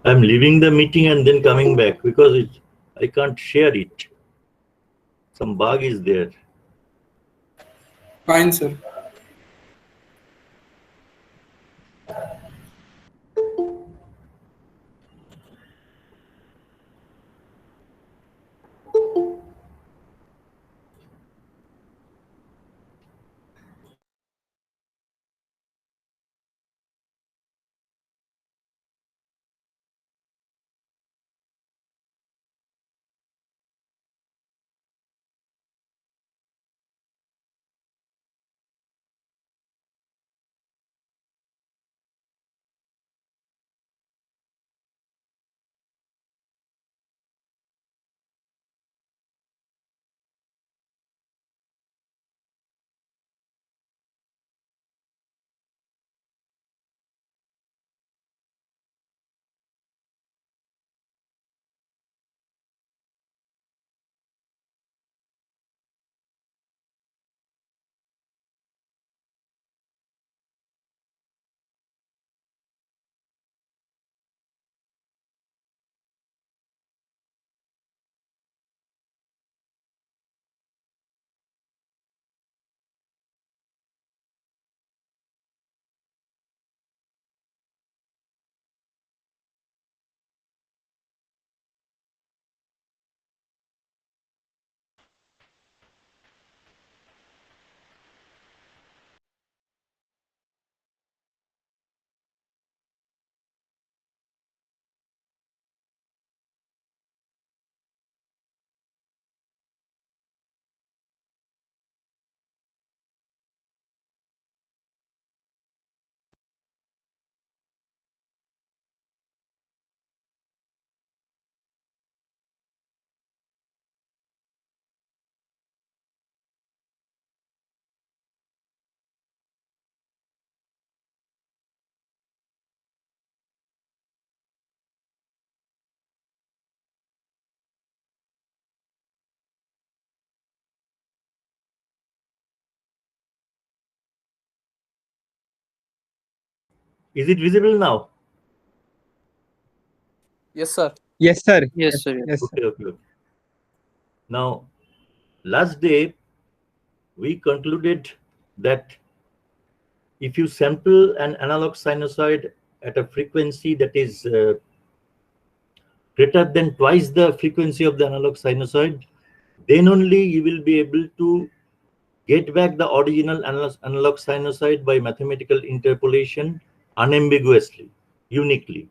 I'm leaving the meeting and then coming back because I can't share it. Some bug is there. Fine, sir. Is it visible now? Yes, sir. Yes, sir. Yes, sir. Yes, sir. Okay. Now, last day, we concluded that if you sample an analog sinusoid at a frequency that is greater than twice the frequency of the analog sinusoid, then only you will be able to get back the original analog sinusoid by mathematical interpolation unambiguously, uniquely.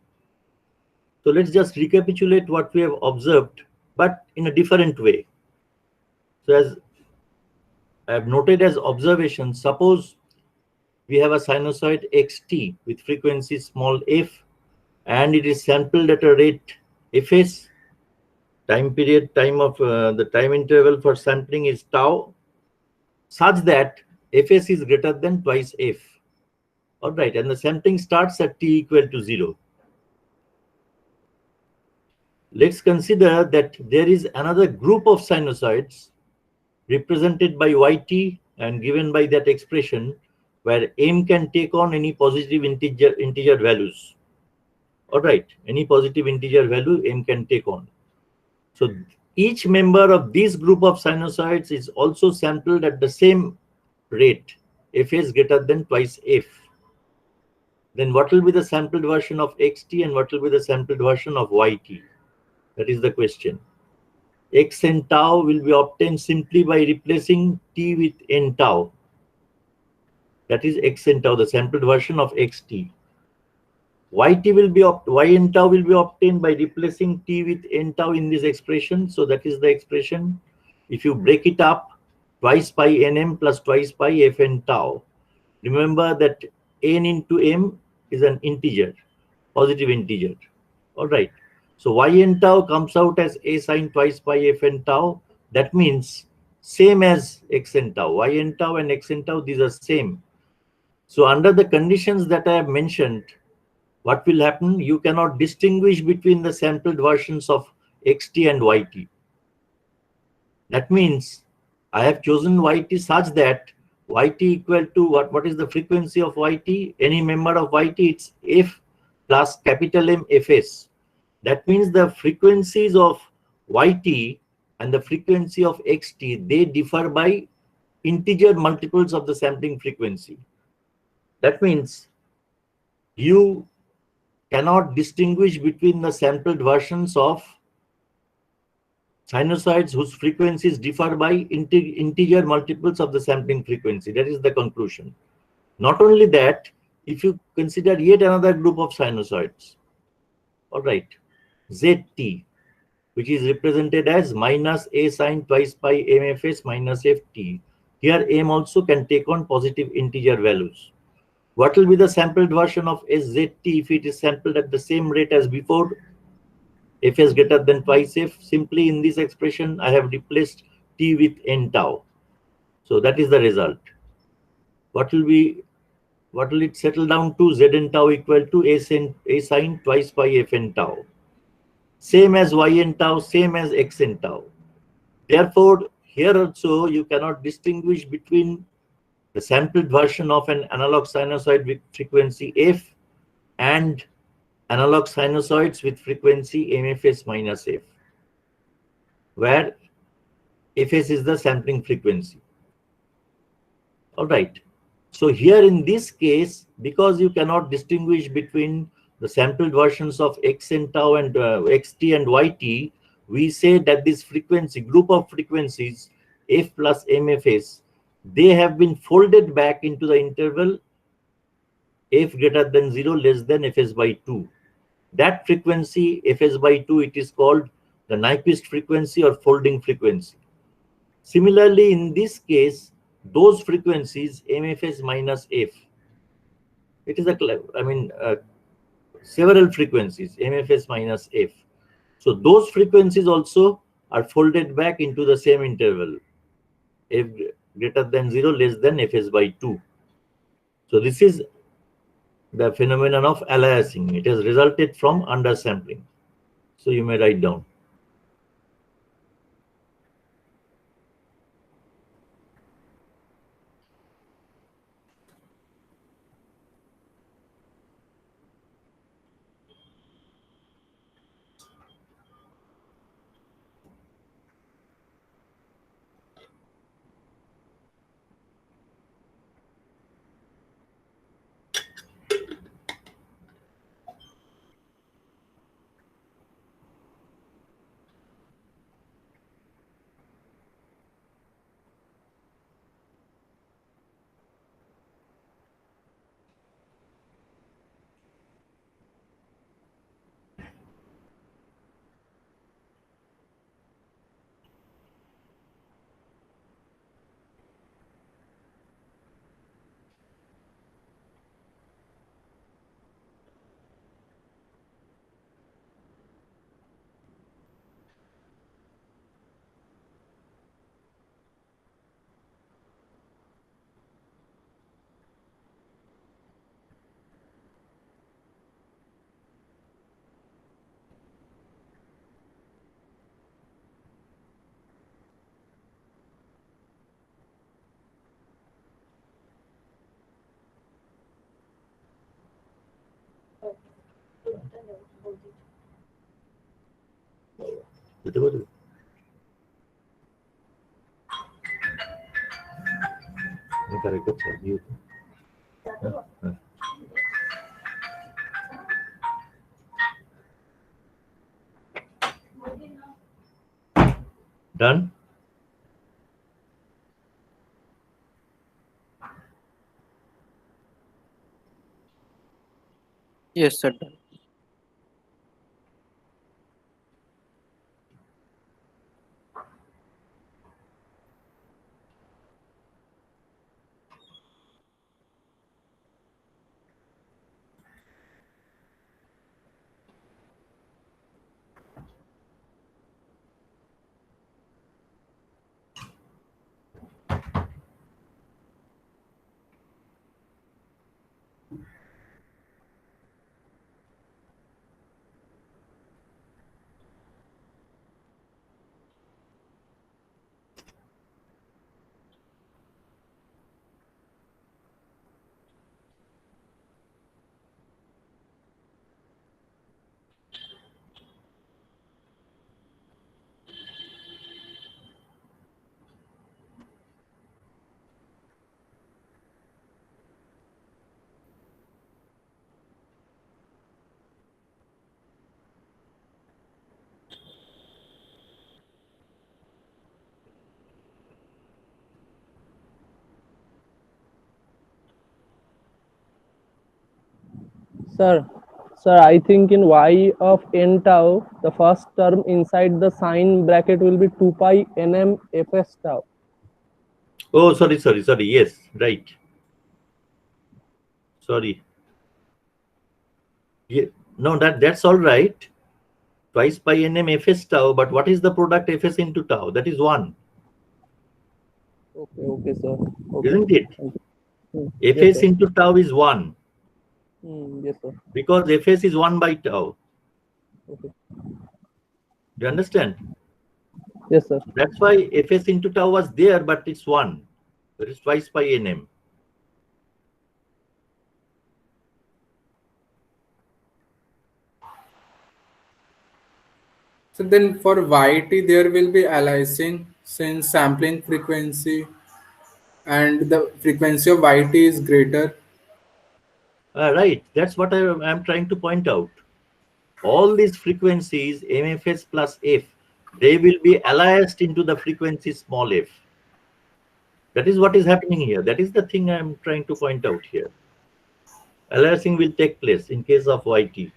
So let's just recapitulate what we have observed, but in a different way. So as I have noted as observation, suppose we have a sinusoid xt with frequency small f, and it is sampled at a rate fs. Time of the time interval for sampling is tau, such that fs is greater than twice f. All right, and the sampling starts at t equal to 0. Let's consider that there is another group of sinusoids represented by yt and given by that expression, where m can take on any positive integer values. All right, any positive integer value m can take on. So each member of this group of sinusoids is also sampled at the same rate, fs greater than twice f. Then what will be the sampled version of xt and what will be the sampled version of yt? That is the question. X and tau will be obtained simply by replacing t with n tau. That is x and tau, the sampled version of xt. Y and tau will be obtained by replacing t with n tau in this expression. So that is the expression. If you break it up, twice pi nm plus twice pi f n tau. Remember that n into m is an integer, positive integer. All right. So y n tau comes out as a sine twice pi f n tau. That means same as x n tau. Y n tau and x n tau, these are same. So under the conditions that I have mentioned, what will happen? You cannot distinguish between the sampled versions of xt and yt. That means I have chosen yt such that yt equal to what is the frequency of yt? Any member of yt, it's f plus capital M fs. That means the frequencies of yt and the frequency of xt, they differ by integer multiples of the sampling frequency. That means you cannot distinguish between the sampled versions of sinusoids whose frequencies differ by integer multiples of the sampling frequency. That is the conclusion. Not only that, if you consider yet another group of sinusoids, all right, zt, which is represented as minus a sine twice pi mfs minus ft. Here m also can take on positive integer values. What will be the sampled version of szt if it is sampled at the same rate as before? Fs greater than twice f. Simply in this expression, I have replaced t with n tau. So that is the result. What will it settle down to? Zn tau equal to a sine twice pi fn tau. Same as yn tau, same as xn tau. Therefore, here also you cannot distinguish between the sampled version of an analog sinusoid with frequency f and analog sinusoids with frequency mfs minus f, where fs is the sampling frequency. All right. So here in this case, because you cannot distinguish between the sampled versions of xn tau and xt and yt, we say that this frequency, group of frequencies, f plus mfs, they have been folded back into the interval f greater than 0 less than fs by 2. That frequency, fs by 2, it is called the Nyquist frequency or folding frequency. Similarly, in this case, those frequencies, mfs minus f, it is several frequencies, mfs minus f. So those frequencies also are folded back into the same interval, f greater than 0 less than fs by 2. So this is the phenomenon of aliasing. It has resulted from undersampling. So you may write down. Done? Yes, sir. Done. Sir, sir, I think in y of n tau, the first term inside the sign bracket will be 2 pi nm fs tau. Oh, sorry. Yes, right. Sorry. Yeah. No, that's all right. Twice pi nm fs tau, but what is the product fs into tau? That is 1, Okay, okay, sir. Okay. isn't it? Thank you. Yes, Fs sir. into tau is 1 Yes, sir. because fs is 1 by tau. Okay. Do you understand? Yes, sir. That's why fs into tau was there, but it's 1. That is twice pi nm. So then for YT there will be aliasing since sampling frequency and the frequency of YT is greater. Right. That's what I'm trying to point out. All these frequencies, MFS plus F, they will be aliased into the frequency small f. That is what is happening here. That is the thing I'm trying to point out here. Aliasing will take place in case of YT.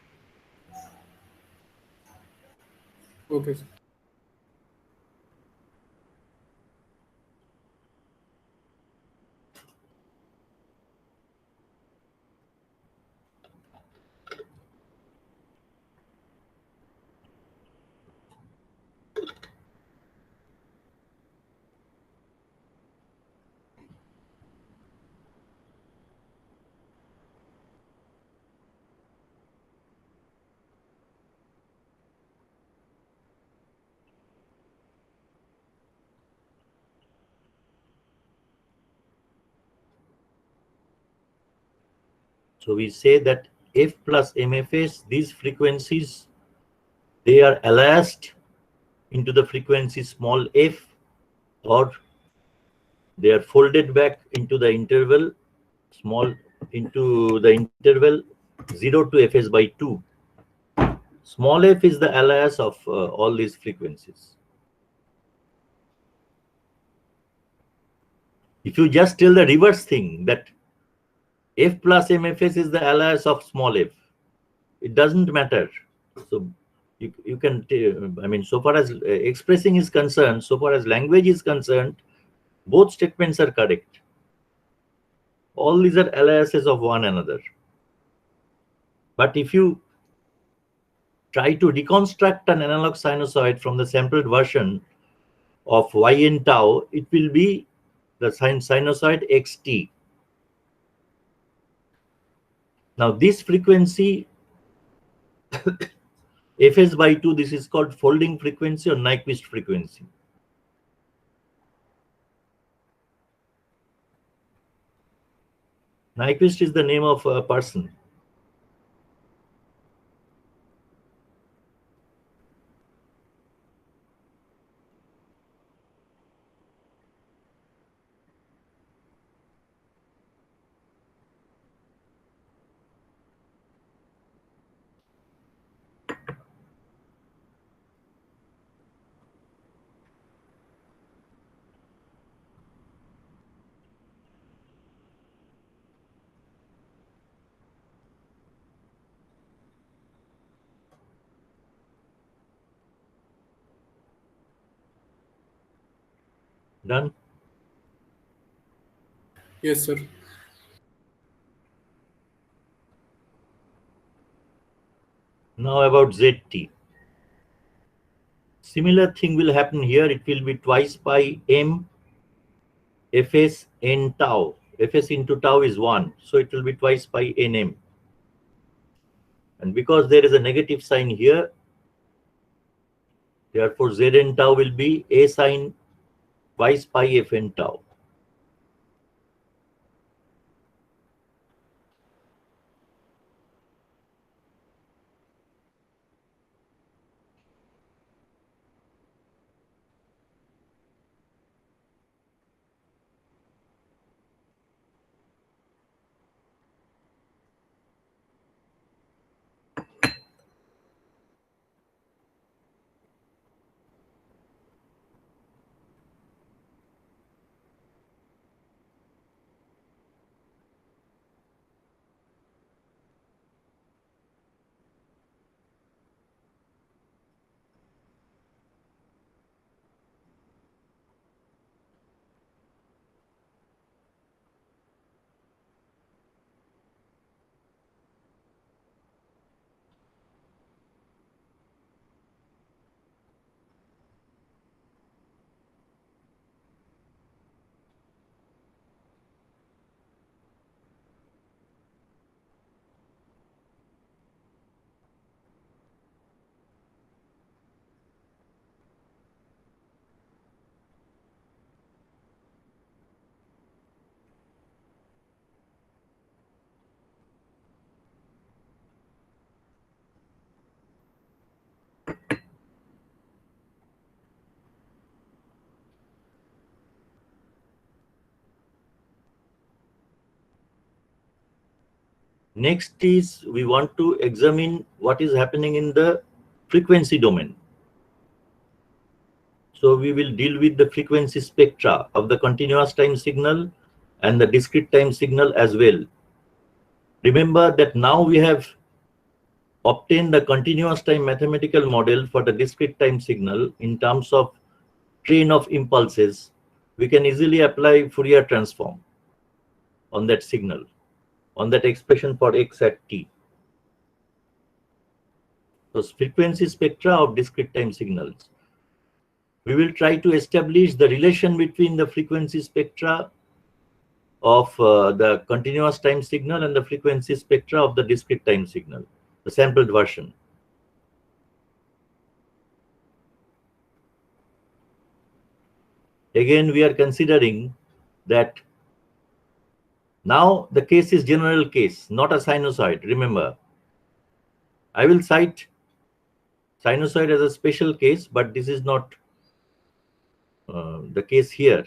Okay. So we say that F plus MFS, these frequencies, they are aliased into the frequency small f, or they are folded back into the interval small into the interval 0 to fs by 2. Small f is the alias of all these frequencies. If you just tell the reverse thing, that f plus mfs is the alias of small f, it doesn't matter. So you can, I mean, so far as expressing is concerned, so far as language is concerned, both statements are correct. All these are aliases of one another. But if you try to reconstruct an analog sinusoid from the sampled version of yn tau, it will be the sinusoid xt. Now this frequency fs by 2, this is called folding frequency or Nyquist frequency. Nyquist is the name of a person. Done. Yes, sir. Now about zt. Similar thing will happen here. It will be twice pi m fs n tau. Fs into tau is 1, so it will be twice pi nm. And because there is a negative sign here, therefore Zn tau will be a sine twice pi fn tau. Next is we want to examine what is happening in the frequency domain. So we will deal with the frequency spectra of the continuous time signal and the discrete time signal as well. Remember that now we have obtained the continuous time mathematical model for the discrete time signal in terms of train of impulses. We can easily apply Fourier transform on that signal, on that expression for x at t. So frequency spectra of discrete time signals. We will try to establish the relation between the frequency spectra of the continuous time signal and the frequency spectra of the discrete time signal, the sampled version. Again, we are considering that now the case is general case, not a sinusoid. Remember, I will cite sinusoid as a special case, but this is not the case here.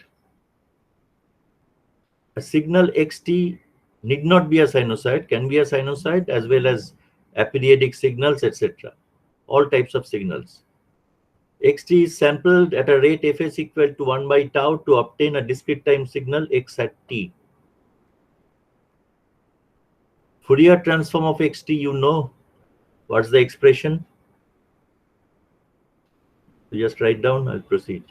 A signal xt need not be a sinusoid, can be a sinusoid as well as aperiodic signals, etc. All types of signals. Xt is sampled at a rate fs equal to 1 by tau to obtain a discrete time signal x at t. Fourier transform of xt, you know what's the expression? You just write down, I'll proceed.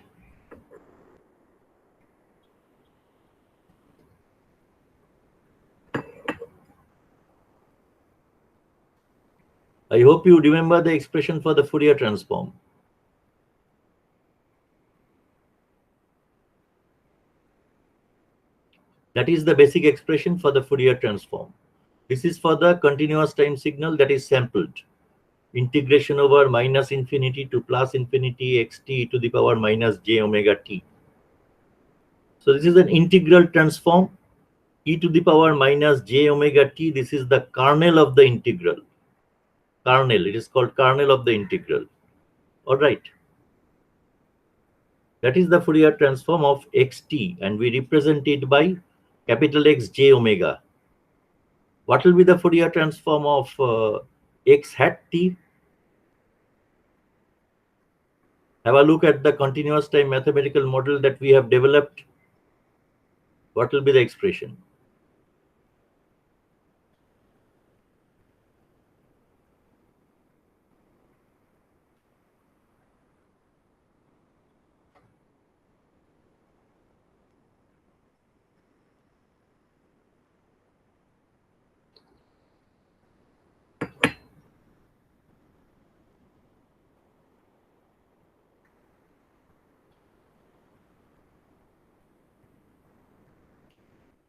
I hope you remember the expression for the Fourier transform. That is the basic expression for the Fourier transform. This is for the continuous time signal that is sampled. Integration over minus infinity to plus infinity xt to the power minus j omega t. So this is an integral transform, e to the power minus j omega t. This is the kernel of the integral. Kernel, it is called kernel of the integral. All right. That is the Fourier transform of xt, and we represent it by capital X j omega. What will be the Fourier transform of x hat t? Have a look at the continuous time mathematical model that we have developed. What will be the expression?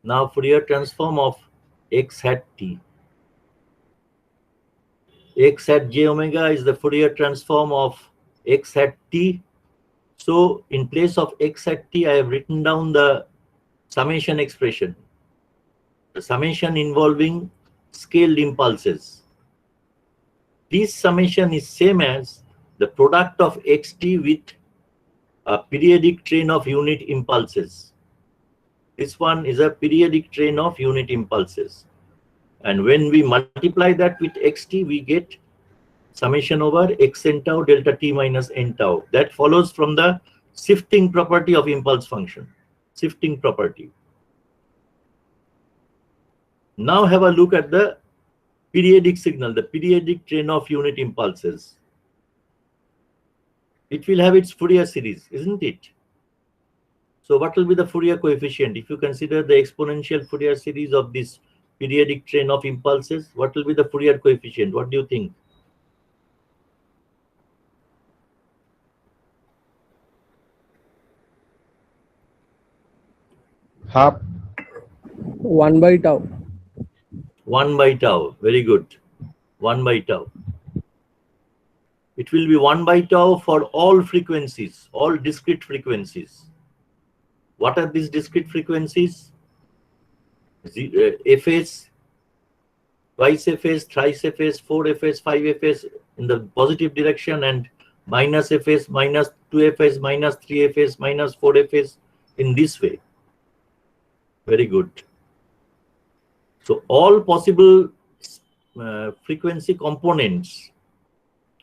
Now Fourier transform of x hat t. X hat j omega is the Fourier transform of x hat t. So in place of x hat t, I have written down the summation expression. The summation involving scaled impulses. This summation is same as the product of xt with a periodic train of unit impulses. This one is a periodic train of unit impulses. And when we multiply that with xt, we get summation over x n tau delta t minus n tau. That follows from the shifting property of impulse function. Shifting property. Now have a look at the periodic signal, the periodic train of unit impulses. It will have its Fourier series, isn't it? So what will be the Fourier coefficient? If you consider the exponential Fourier series of this periodic train of impulses, what will be the Fourier coefficient? What do you think? Half. 1 by tau. 1 by tau. Very good. 1 by tau. It will be 1 by tau for all frequencies, all discrete frequencies. What are these discrete frequencies? Fs, twice Fs, thrice Fs, 4Fs, 5Fs in the positive direction, and minus Fs, minus 2Fs, minus 3Fs, minus 4Fs in this way. Very good. So all possible frequency components,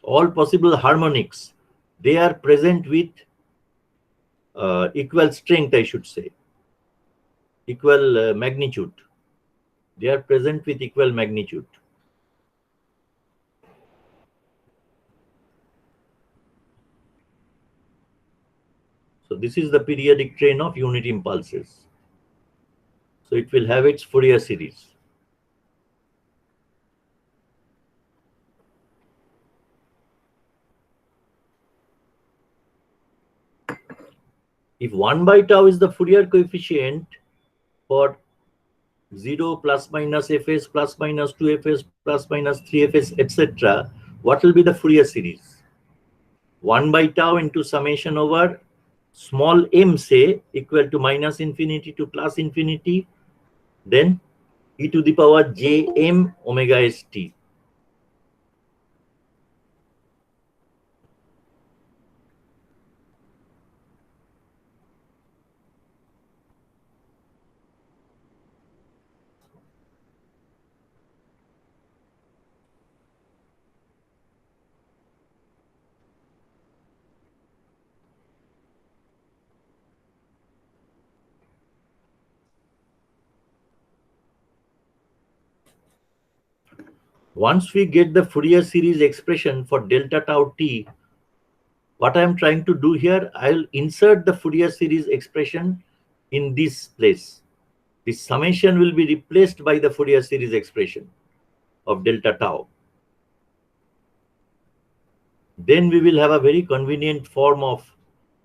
all possible harmonics, they are present with equal strength, I should say, equal magnitude. They are present with equal magnitude. So this is the periodic train of unit impulses. So it will have its Fourier series. If 1 by tau is the Fourier coefficient for 0 plus minus fs plus minus 2fs plus minus 3fs, etc., what will be the Fourier series? 1 by tau into summation over small m, say, equal to minus infinity to plus infinity, then e to the power jm omega st. Once we get the Fourier series expression for delta tau t, what I am trying to do here, I will insert the Fourier series expression in this place. This summation will be replaced by the Fourier series expression of delta tau. Then we will have a very convenient form of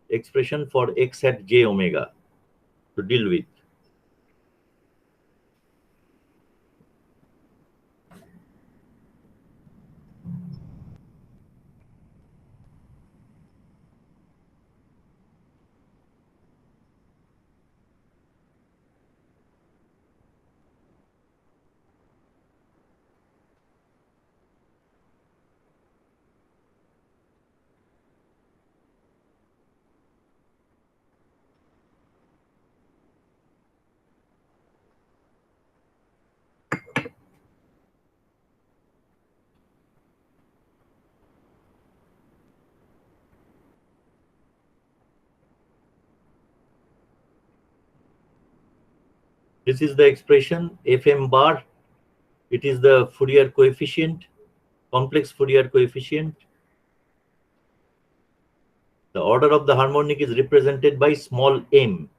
expression for x at j omega to deal with. This is the expression Fm bar. It is the Fourier coefficient, complex Fourier coefficient. The order of the harmonic is represented by small m.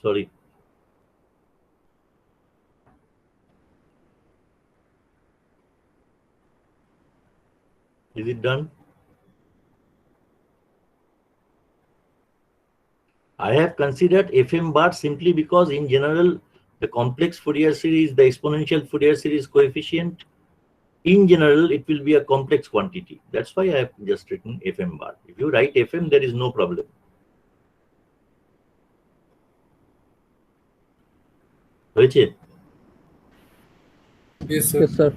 Sorry. Is it done? I have considered Fm bar simply because in general, the complex Fourier series, the exponential Fourier series coefficient, in general, it will be a complex quantity. That's why I have just written Fm bar. If you write Fm, there is no problem. হয়েছে? Yes, sir. Yes, sir.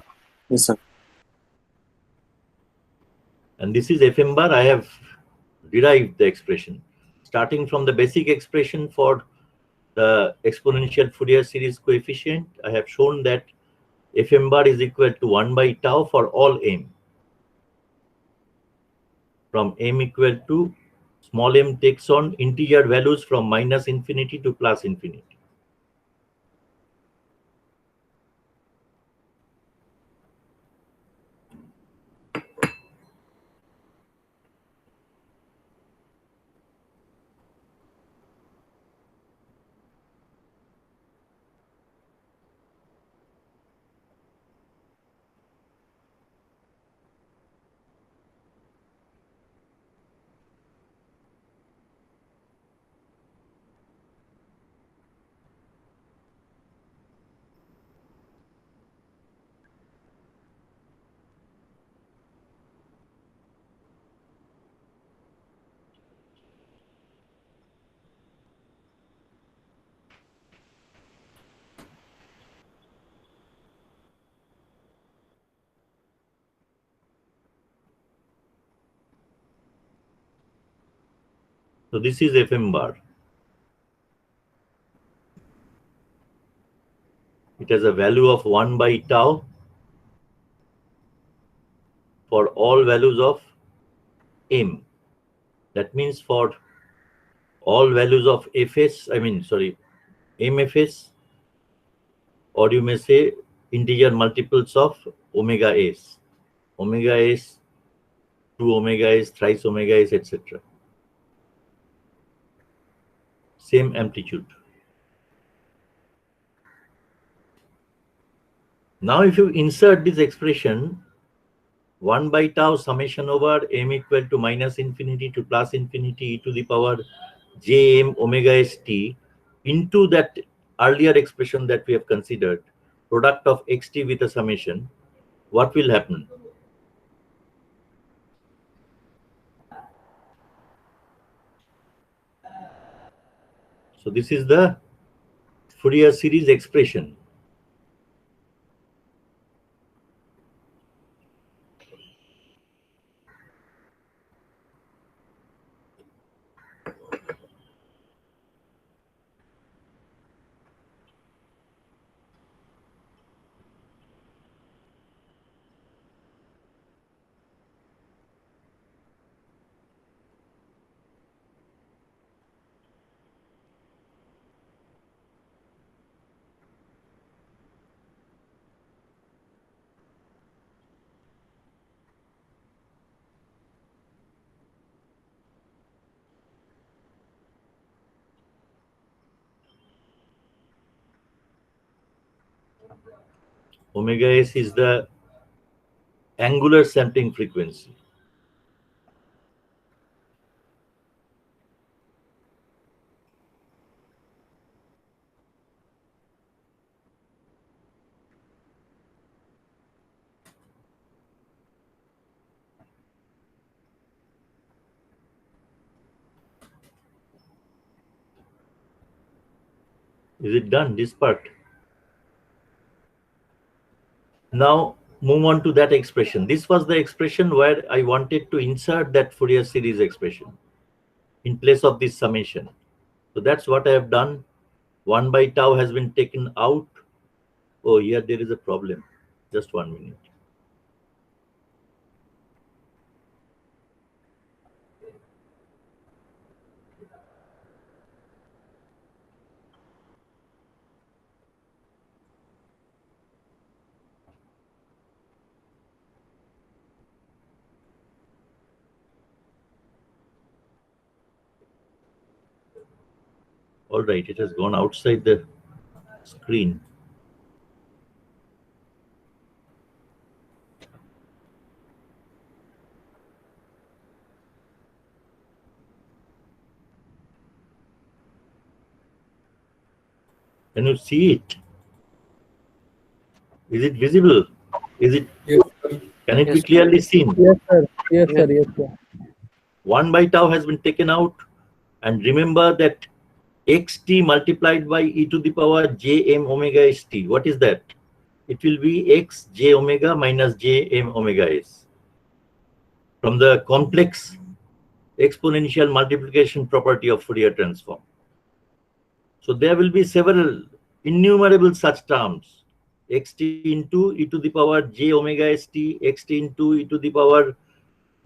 Yes, sir. And this is Fm bar. I have derived the expression. Starting from the basic expression for the exponential Fourier series coefficient, I have shown that Fm bar is equal to 1 by tau for all m. From m equal to small m takes on integer values from minus infinity to plus infinity. So this is Fm bar. It has a value of 1 by tau for all values of m. That means for all values of fs, mfs, or you may say integer multiples of omega s. Omega s, 2 omega s, thrice omega s, etc. Same amplitude. Now if you insert this expression 1 by tau summation over m equal to minus infinity to plus infinity e to the power jm omega st into that earlier expression that we have considered, product of xt with a summation, what will happen? So this is the Fourier series expression. Omega s is the angular sampling frequency. Is it done, this part? Now move on to that expression. This was the expression where I wanted to insert that Fourier series expression in place of this summation. So that's what I have done. 1 by tau has been taken out. Oh, here there is a problem. Just 1 minute. All right, it has gone outside the screen. Can you see it? Is it visible? Is it? Yes, sir. Can it be Yes. clearly seen? Yes, sir. Yes, sir. Yes, sir. 1 by tau has been taken out, and remember that xt multiplied by e to the power jm omega st. What is that? It will be x j omega minus jm omega s. From the complex exponential multiplication property of Fourier transform. So there will be several innumerable such terms. Xt into e to the power j omega st, xt into e to the power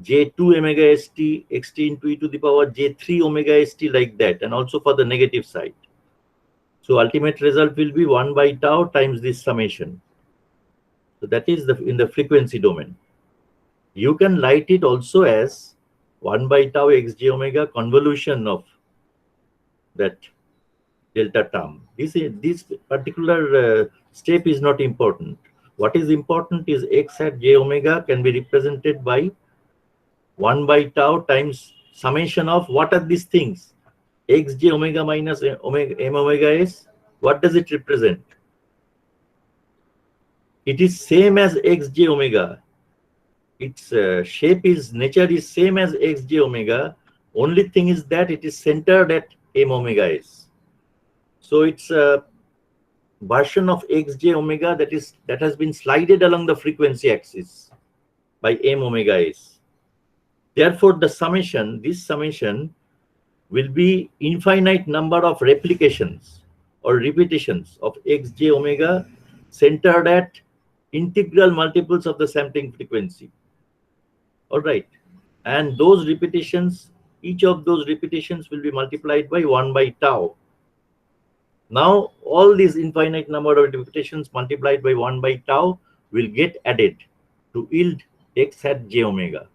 j2 omega st, xt into e to the power j3 omega st, like that, and also for the negative side. So ultimate result will be 1 by tau times this summation. So that is in the frequency domain. You can write it also as 1 by tau xj omega convolution of that delta term. This particular step is not important. What is important is x hat j omega can be represented by 1 by tau times summation of what are these things? X j omega minus omega m omega s. What does it represent? It is same as x j omega. Its shape is nature is same as x j omega. Only thing is that it is centered at m omega s. So it's a version of x j omega that has been slided along the frequency axis by m omega s. Therefore, the summation, this summation will be infinite number of replications or repetitions of xj omega centered at integral multiples of the sampling frequency. All right. And those repetitions, each of those repetitions will be multiplied by 1 by tau. Now, all these infinite number of repetitions multiplied by 1 by tau will get added to yield x hat j omega.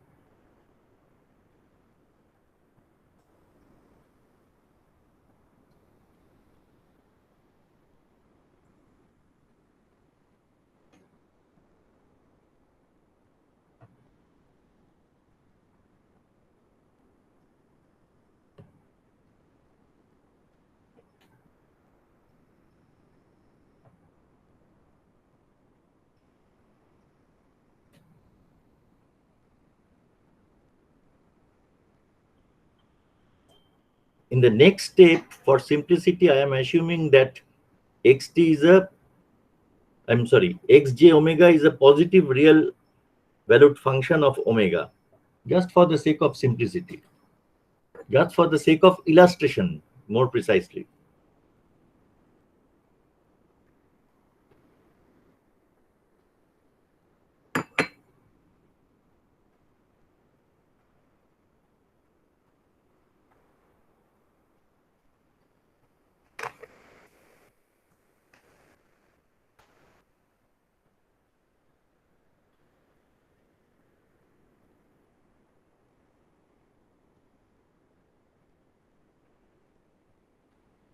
In the next step, for simplicity, I am assuming that xt is a, xj omega is a positive real valued function of omega, just for the sake of simplicity, just for the sake of illustration, more precisely.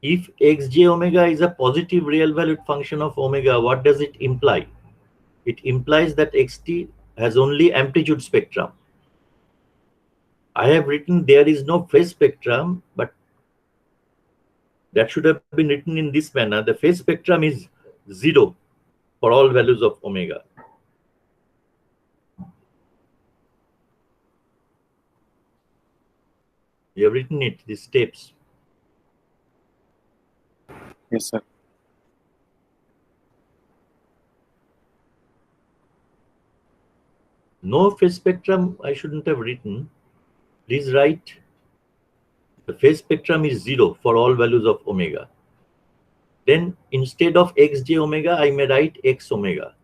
If xj omega is a positive real valued function of omega, what does it imply? It implies that xt has only amplitude spectrum. I have written there is no phase spectrum, but that should have been written in this manner. The phase spectrum is 0 for all values of omega. You have written it, these steps. Yes, sir. No phase spectrum, I shouldn't have written. Please write the phase spectrum is 0 for all values of omega. Then instead of xj omega, I may write x omega.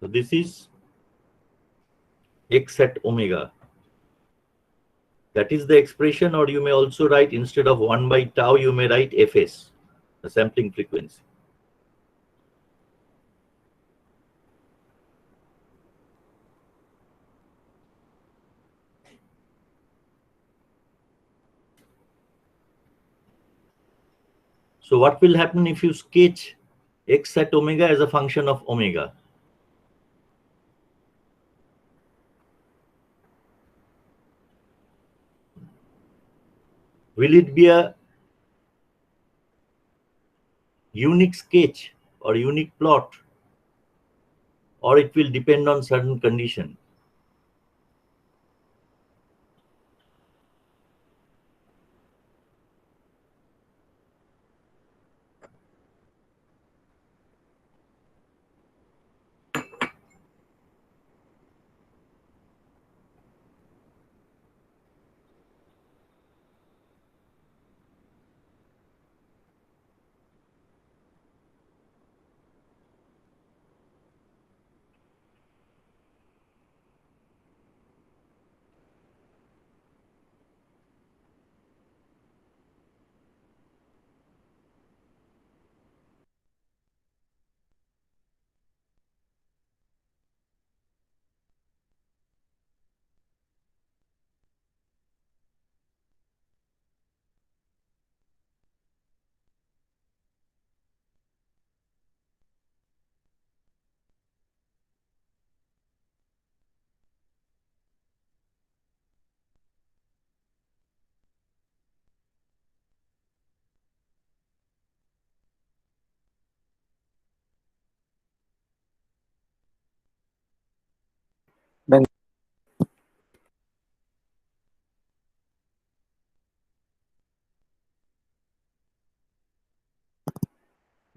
So this is x at omega. That is the expression, or you may also write instead of 1 by tau, you may write fs, the sampling frequency. So what will happen if you sketch x at omega as a function of omega? Will it be a unique sketch or unique plot, or it will depend on certain condition?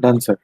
Done, sir.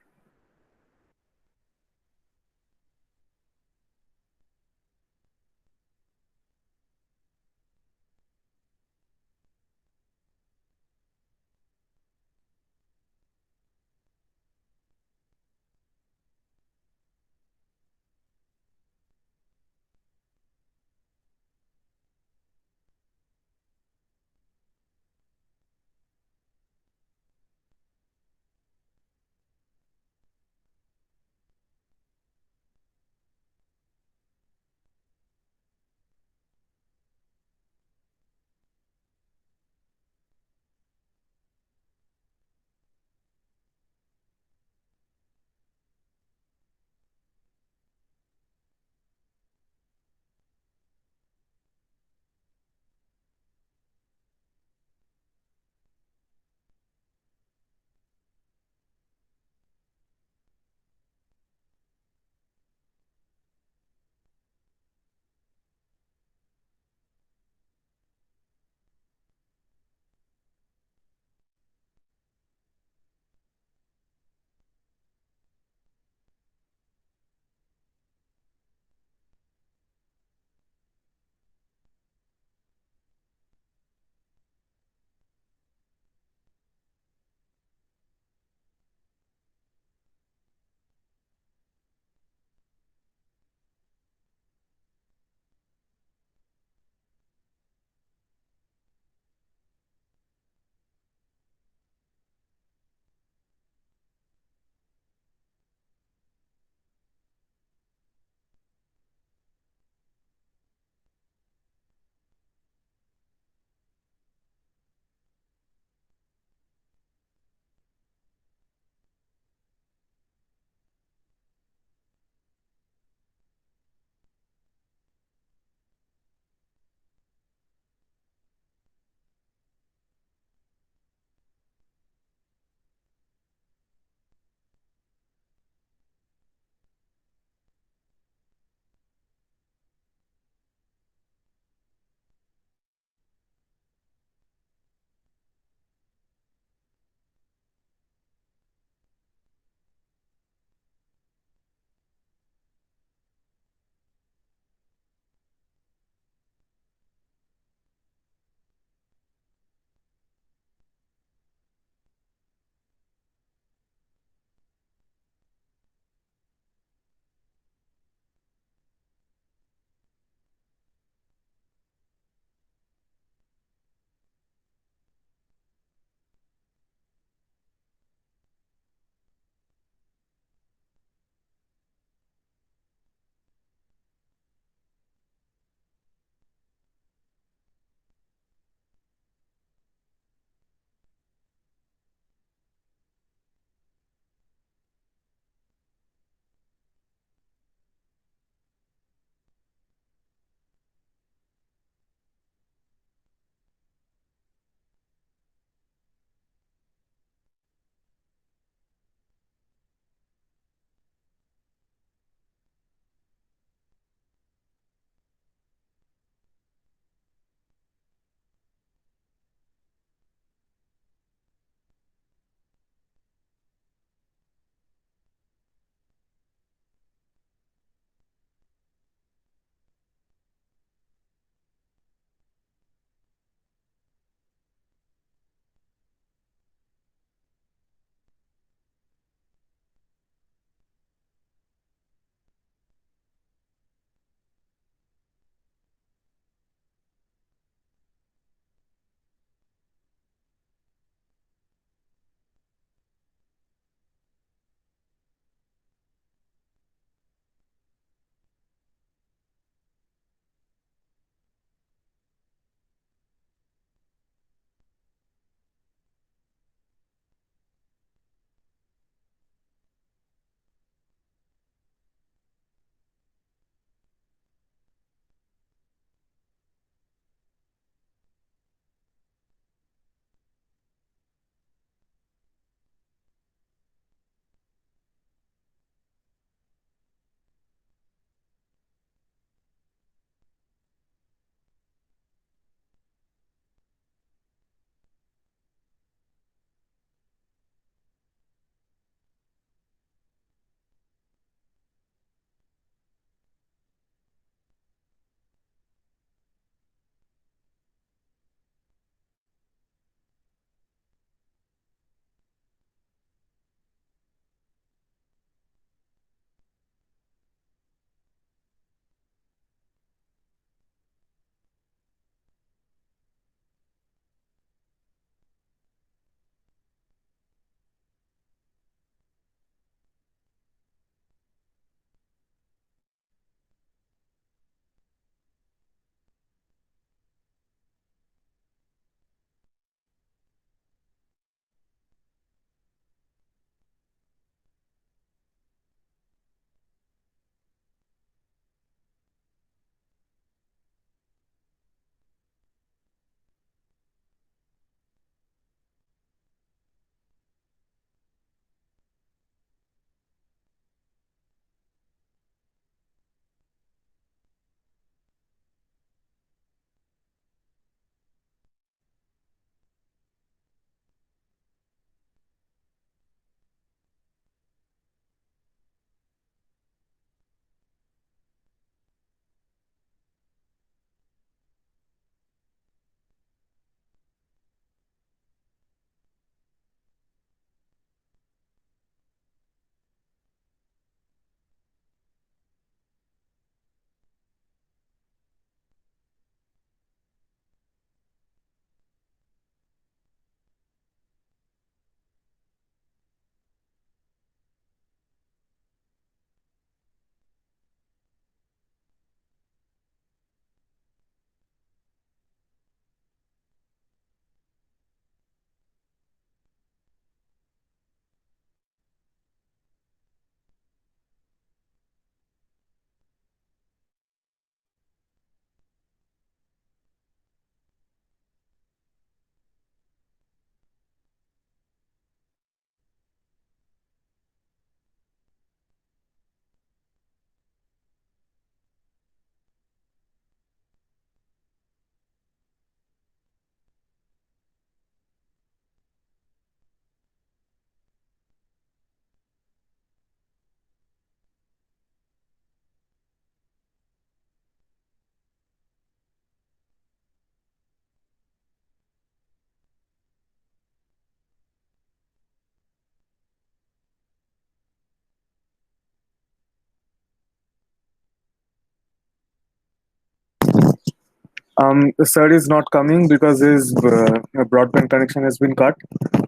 The sir is not coming because his broadband connection has been cut.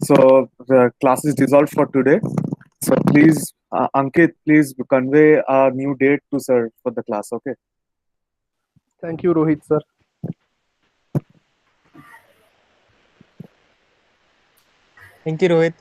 So the class is dissolved for today. So please, Ankit, please convey a new date to sir for the class. Okay. Thank you, Rohit sir. Thank you, Rohit.